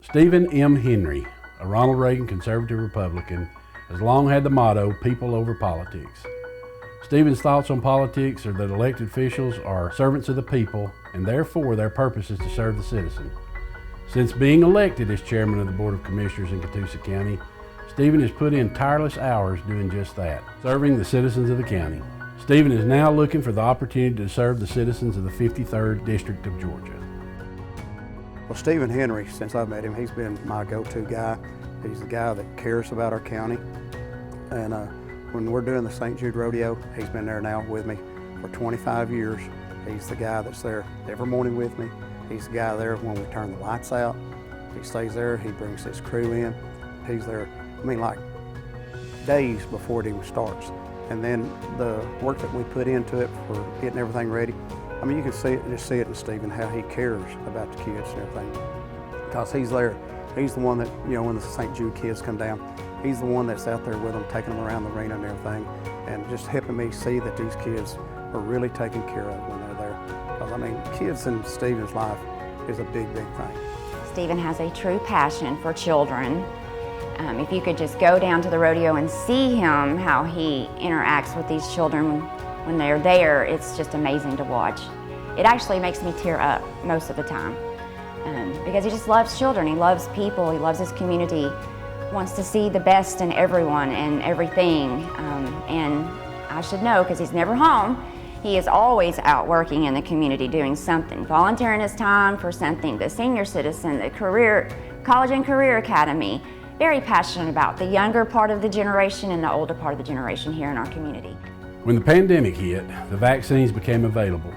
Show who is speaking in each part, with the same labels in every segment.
Speaker 1: Stephen M. Henry, a Ronald Reagan conservative Republican, has long had the motto, people over politics. Stephen's thoughts on politics are that elected officials are servants of the people, and therefore their purpose is to serve the citizen. Since being elected as chairman of the Board of Commissioners in Catoosa County, Stephen has put in tireless hours doing just that, serving the citizens of the county. Stephen is now looking for the opportunity to serve the citizens of the 53rd District of Georgia.
Speaker 2: Well, Stephen Henry, since I've met him, he's been my go-to guy. He's the guy that cares about our county. And when we're doing the St. Jude Rodeo, he's been there now with me for 25 years. He's the guy that's there every morning with me. He's the guy there when we turn the lights out. He stays there, he brings his crew in. He's there, like days before it even starts. And then the work that we put into it for getting everything ready, you can see it in Stephen, how he cares about the kids and everything. Because he's there. He's the one that, when the St. Jude kids come down, he's the one that's out there with them, taking them around the arena and everything, and just helping me see that these kids are really taken care of when they're there. Because, kids in Stephen's life is a big, big thing.
Speaker 3: Stephen has a true passion for children. If you could just go down to the rodeo and see him, how he interacts with these children when they're there, it's just amazing to watch. It actually makes me tear up most of the time because he just loves children, he loves people, he loves his community, wants to see the best in everyone and everything. And I should know, because he's never home, he is always out working in the community doing something, volunteering his time for something, the senior citizen, the college and career academy. Very passionate about the younger part of the generation and the older part of the generation here in our community.
Speaker 1: When the pandemic hit, the vaccines became available.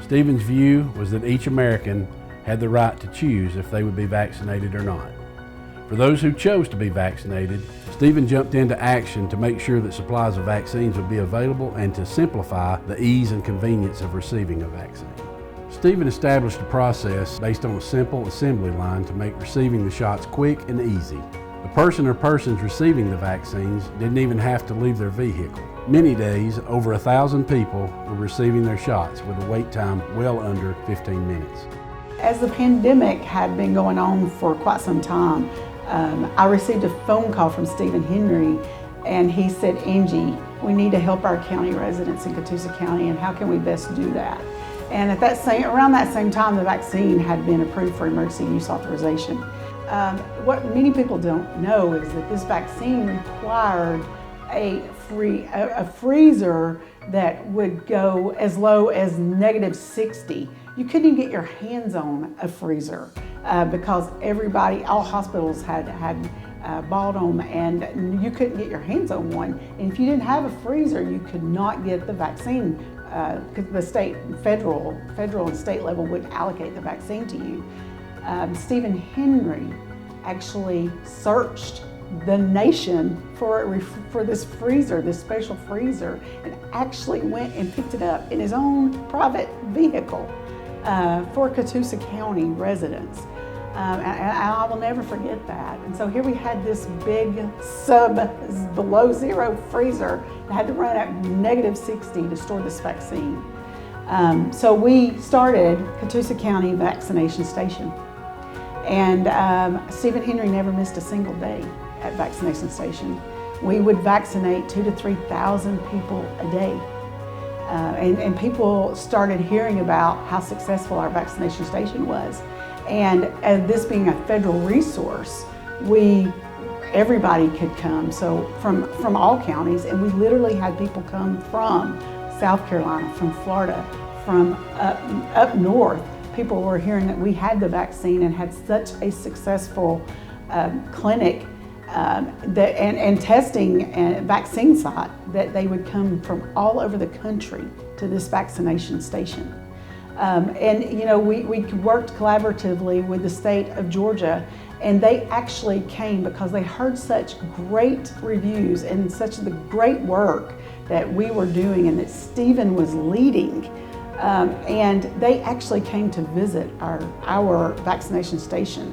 Speaker 1: Stephen's view was that each American had the right to choose if they would be vaccinated or not. For those who chose to be vaccinated, Stephen jumped into action to make sure that supplies of vaccines would be available and to simplify the ease and convenience of receiving a vaccine. Stephen established a process based on a simple assembly line to make receiving the shots quick and easy. The person or persons receiving the vaccines didn't even have to leave their vehicle. Many days, over 1,000 people were receiving their shots with a wait time well under 15 minutes.
Speaker 4: As the pandemic had been going on for quite some time, I received a phone call from Stephen Henry, and he said, "Angie, we need to help our county residents in Catoosa County, and how can we best do that?" And around that same time, the vaccine had been approved for emergency use authorization. What many people don't know is that this vaccine required a freezer that would go as low as -60. You couldn't even get your hands on a freezer because all hospitals had bought them, and you couldn't get your hands on one. And if you didn't have a freezer, you could not get the vaccine because the federal and state level would allocate the vaccine to you. Stephen Henry actually searched the nation for this freezer, this special freezer, and actually went and picked it up in his own private vehicle for Catoosa County residents. And I will never forget that. And so here we had this big below zero freezer that had to run at -60 to store this vaccine. So we started Catoosa County Vaccination Station. And Stephen Henry never missed a single day at Vaccination Station. We would vaccinate 2,000 to 3,000 people a day. And people started hearing about how successful our vaccination station was. And this being a federal resource, everybody could come, so from all counties, and we literally had people come from South Carolina, from Florida, from up north. People were hearing that we had the vaccine and had such a successful clinic and testing and vaccine site that they would come from all over the country to this vaccination station. We worked collaboratively with the state of Georgia, and they actually came because they heard such great reviews and such the great work that we were doing and that Stephen was leading. And they actually came to visit our vaccination station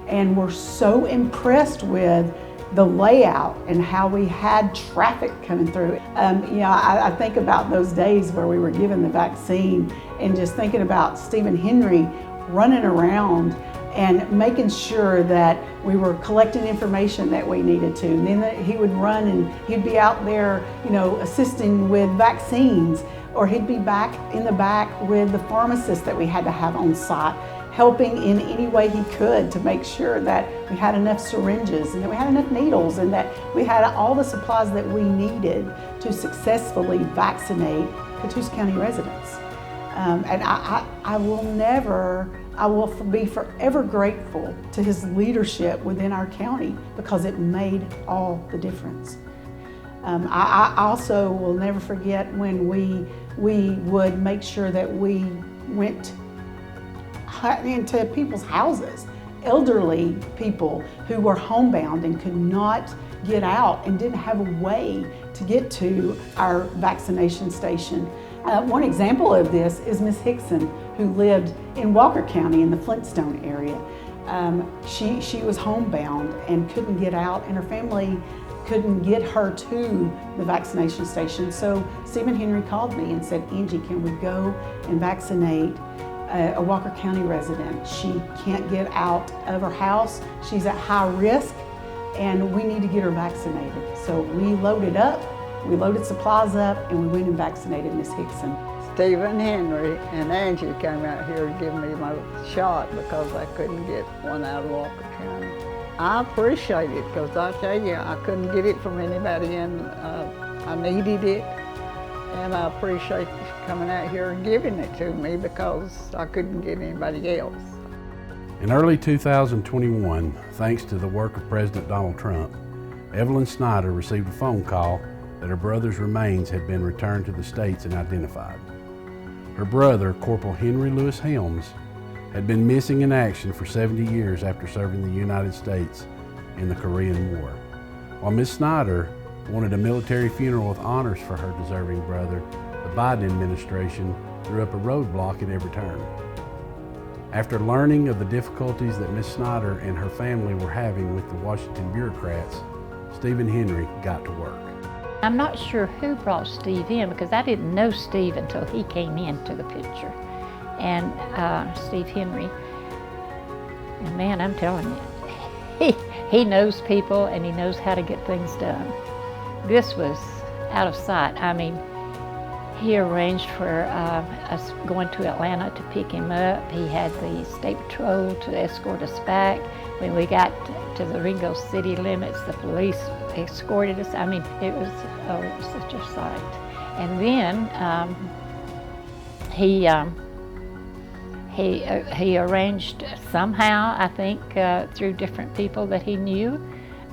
Speaker 4: and were so impressed with the layout and how we had traffic coming through. I think about those days where we were given the vaccine and just thinking about Stephen Henry running around and making sure that we were collecting information that we needed to. And then he would run and he'd be out there, assisting with vaccines, or he'd be back in the back with the pharmacist that we had to have on site, helping in any way he could to make sure that we had enough syringes and that we had enough needles and that we had all the supplies that we needed to successfully vaccinate Catoosa County residents. And I will be forever grateful to his leadership within our county, because it made all the difference. I also will never forget when we would make sure that we went into people's houses, elderly people who were homebound and could not get out and didn't have a way to get to our vaccination station. One example of this is Miss Hickson, who lived in Walker County in the Flintstone area. She was homebound and couldn't get out, and her family couldn't get her to the vaccination station. So Stephen Henry called me and said, "Angie, can we go and vaccinate a Walker County resident? She can't get out of her house. She's at high risk, and we need to get her vaccinated." So we loaded supplies up, and we went and vaccinated Miss Hickson.
Speaker 5: Stephen Henry and Angie came out here to give me my shot because I couldn't get one out of Walker County. I appreciate it, because I tell you, I couldn't get it from anybody, and I needed it. And I appreciate coming out here and giving it to me, because I couldn't get anybody else.
Speaker 1: In early 2021, thanks to the work of President Donald Trump, Evelyn Snyder received a phone call that her brother's remains had been returned to the States and identified. Her brother, Corporal Henry Lewis Helms, had been missing in action for 70 years after serving the United States in the Korean War. While Ms. Snyder wanted a military funeral with honors for her deserving brother, the Biden administration threw up a roadblock at every turn. After learning of the difficulties that Ms. Snyder and her family were having with the Washington bureaucrats, Stephen Henry got to work.
Speaker 6: I'm not sure who brought Steve in, because I didn't know Steve until he came into the picture. And Steve Henry, and man, I'm telling you, he knows people and he knows how to get things done. This was out of sight. I mean, he arranged for us going to Atlanta to pick him up. He had the State Patrol to escort us back. When we got to the Ringo city limits, the police escorted us. I mean, it was such a sight. And then he arranged somehow, I think, through different people that he knew,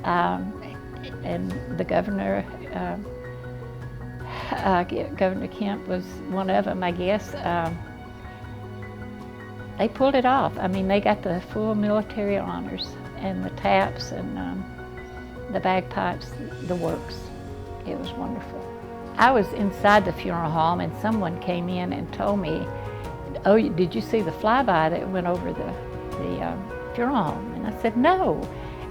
Speaker 6: and the governor, Governor Kemp was one of them, I guess. They pulled it off. I mean, they got the full military honors, and the taps and the bagpipes, the works. It was wonderful. I was inside the funeral home, and someone came in and told me, "Oh, did you see the flyby that went over the funeral home?" And I said, "No."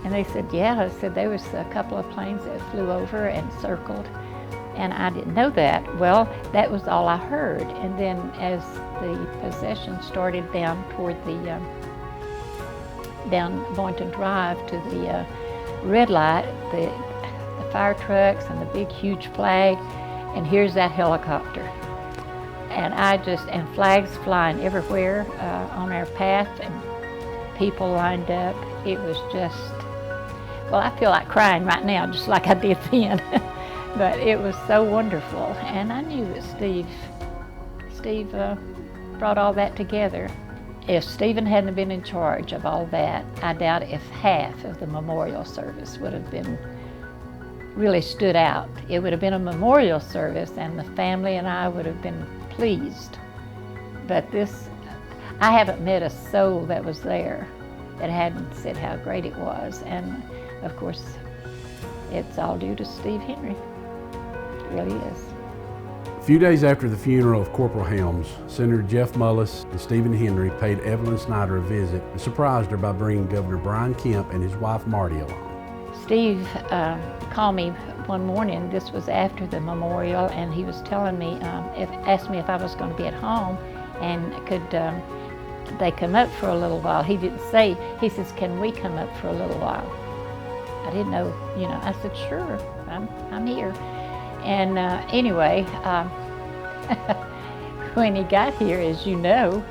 Speaker 6: And they said, "Yeah." I said, "There was a couple of planes that flew over and circled." And I didn't know that. Well, that was all I heard. And then as the procession started down toward the, down Boynton Drive to the red light, the fire trucks and the big huge flag, and here's that helicopter. And and flags flying everywhere on our path, and people lined up. It was just, well, I feel like crying right now, just like I did then. But it was so wonderful, and I knew that Steve brought all that together. If Stephen hadn't been in charge of all that, I doubt if half of the memorial service would have been really stood out. It would have been a memorial service, and the family and I would have been pleased. But this, I haven't met a soul that was there that hadn't said how great it was, and of course, it's all due to Steve Henry. It really is.
Speaker 1: A few days after the funeral of Corporal Helms, Senator Jeff Mullis and Stephen Henry paid Evelyn Snyder a visit and surprised her by bringing Governor Brian Kemp and his wife Marty along.
Speaker 6: Steve called me one morning. This was after the memorial, and he was telling me, asked me if I was going to be at home and could they come up for a little while. He didn't say, he says, can we come up for a little while? I didn't know, you know, I said, sure, I'm here. And anyway, when he got here, as you know,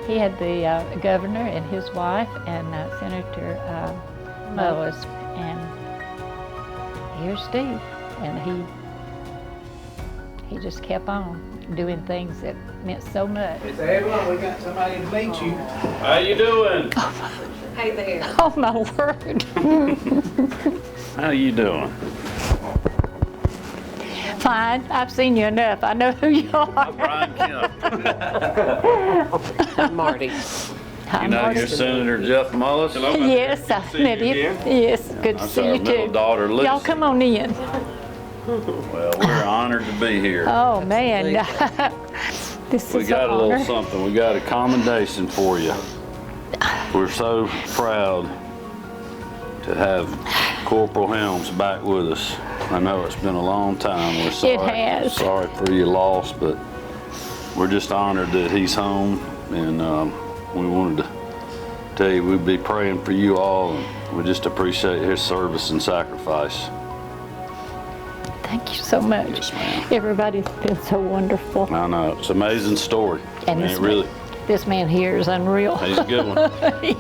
Speaker 6: he had the governor and his wife and Senator Mullis, and here's Steve, and he just kept on doing things that meant so much.
Speaker 7: Miss Evelyn, we got somebody to meet you.
Speaker 8: How you doing?
Speaker 9: Hey there.
Speaker 6: Oh my word.
Speaker 8: How you doing?
Speaker 6: Fine, I've seen you enough. I know who you are.
Speaker 8: I'm Brian Kemp.
Speaker 9: I'm Marty.
Speaker 6: Hi,
Speaker 8: You know
Speaker 6: Marty.
Speaker 8: your Senator Jeff Mullis?
Speaker 6: Yes, I met him. Yes, good to
Speaker 8: That's
Speaker 6: see
Speaker 8: our
Speaker 6: you
Speaker 8: middle
Speaker 6: too.
Speaker 8: daughter, Lucy.
Speaker 6: Y'all come on in.
Speaker 8: Well, we're honored to be here.
Speaker 6: Oh man, this
Speaker 8: We
Speaker 6: is
Speaker 8: got
Speaker 6: an
Speaker 8: a little
Speaker 6: honor.
Speaker 8: something. We got a commendation for you. We're so proud to have Corporal Helms back with us. I know it's been a long time. We're sorry.
Speaker 6: It has.
Speaker 8: Sorry for your loss, but we're just honored that he's home, and we wanted to tell you we'd be praying for you all, and we just appreciate his service and sacrifice.
Speaker 6: Thank you so much.
Speaker 8: Yes, ma'am.
Speaker 6: Everybody's been so wonderful.
Speaker 8: I know, it's an amazing story.
Speaker 6: And
Speaker 8: I mean, really,
Speaker 6: this man here is unreal.
Speaker 8: he's a good one.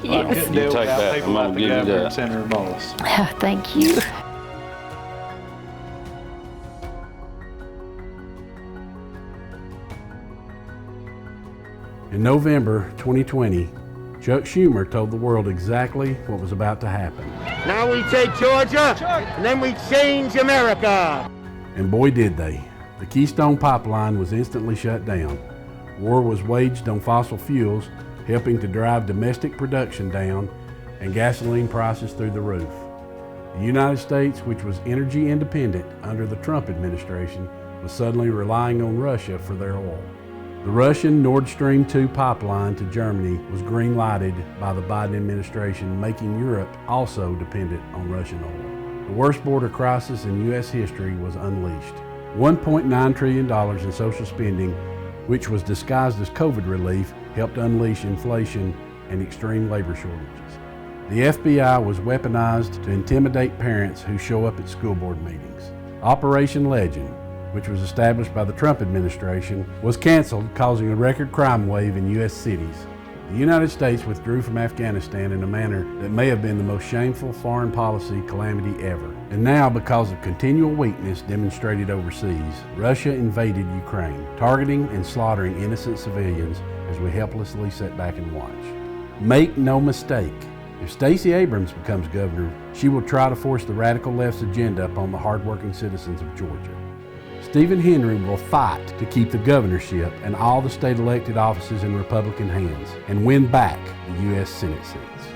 Speaker 6: Yes.
Speaker 7: Couldn't
Speaker 8: You
Speaker 7: do it
Speaker 8: take
Speaker 7: without
Speaker 8: that.
Speaker 7: people
Speaker 8: I'm gonna
Speaker 7: like the
Speaker 8: give you
Speaker 7: governor
Speaker 8: that.
Speaker 7: and Senator Mullis.
Speaker 6: Thank you.
Speaker 1: In November 2020, Chuck Schumer told the world exactly what was about to happen.
Speaker 10: Now we take Georgia, and then we change America.
Speaker 1: And boy did they. The Keystone Pipeline was instantly shut down. War was waged on fossil fuels, helping to drive domestic production down and gasoline prices through the roof. The United States, which was energy independent under the Trump administration, was suddenly relying on Russia for their oil. The Russian Nord Stream 2 pipeline to Germany was green-lighted by the Biden administration, making Europe also dependent on Russian oil. The worst border crisis in U.S. history was unleashed. $1.9 trillion in social spending, which was disguised as COVID relief, helped unleash inflation and extreme labor shortages. The FBI was weaponized to intimidate parents who show up at school board meetings. Operation Legend, which was established by the Trump administration, was canceled, causing a record crime wave in U.S. cities. The United States withdrew from Afghanistan in a manner that may have been the most shameful foreign policy calamity ever. And now, because of continual weakness demonstrated overseas, Russia invaded Ukraine, targeting and slaughtering innocent civilians as we helplessly sat back and watch. Make no mistake, if Stacey Abrams becomes governor, she will try to force the radical left's agenda upon the hardworking citizens of Georgia. Stephen Henry will fight to keep the governorship and all the state elected offices in Republican hands and win back the U.S. Senate seats.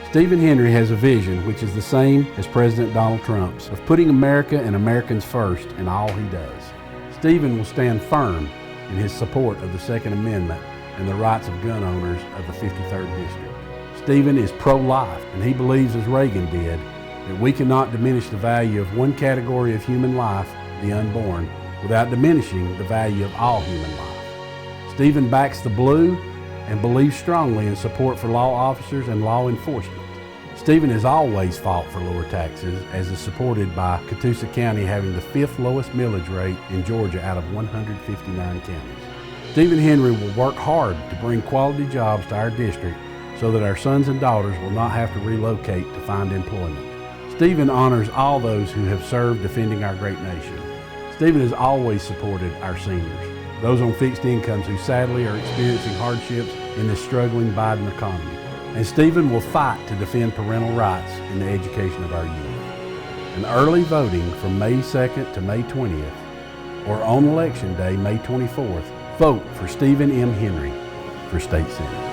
Speaker 1: Stephen Henry has a vision which is the same as President Donald Trump's, of putting America and Americans first in all he does. Stephen will stand firm in his support of the Second Amendment and the rights of gun owners of the 53rd District. Stephen is pro-life, and he believes, as Reagan did, that we cannot diminish the value of one category of human life, the unborn, without diminishing the value of all human life. Stephen backs the blue and believes strongly in support for law officers and law enforcement. Stephen has always fought for lower taxes, as is supported by Catoosa County having the 5th lowest millage rate in Georgia out of 159 counties. Stephen Henry will work hard to bring quality jobs to our district so that our sons and daughters will not have to relocate to find employment. Stephen honors all those who have served defending our great nation. Stephen has always supported our seniors, those on fixed incomes who sadly are experiencing hardships in this struggling Biden economy. And Stephen will fight to defend parental rights in the education of our youth. And early voting from May 2nd to May 20th, or on Election Day, May 24th, vote for Stephen M. Henry for State Senate.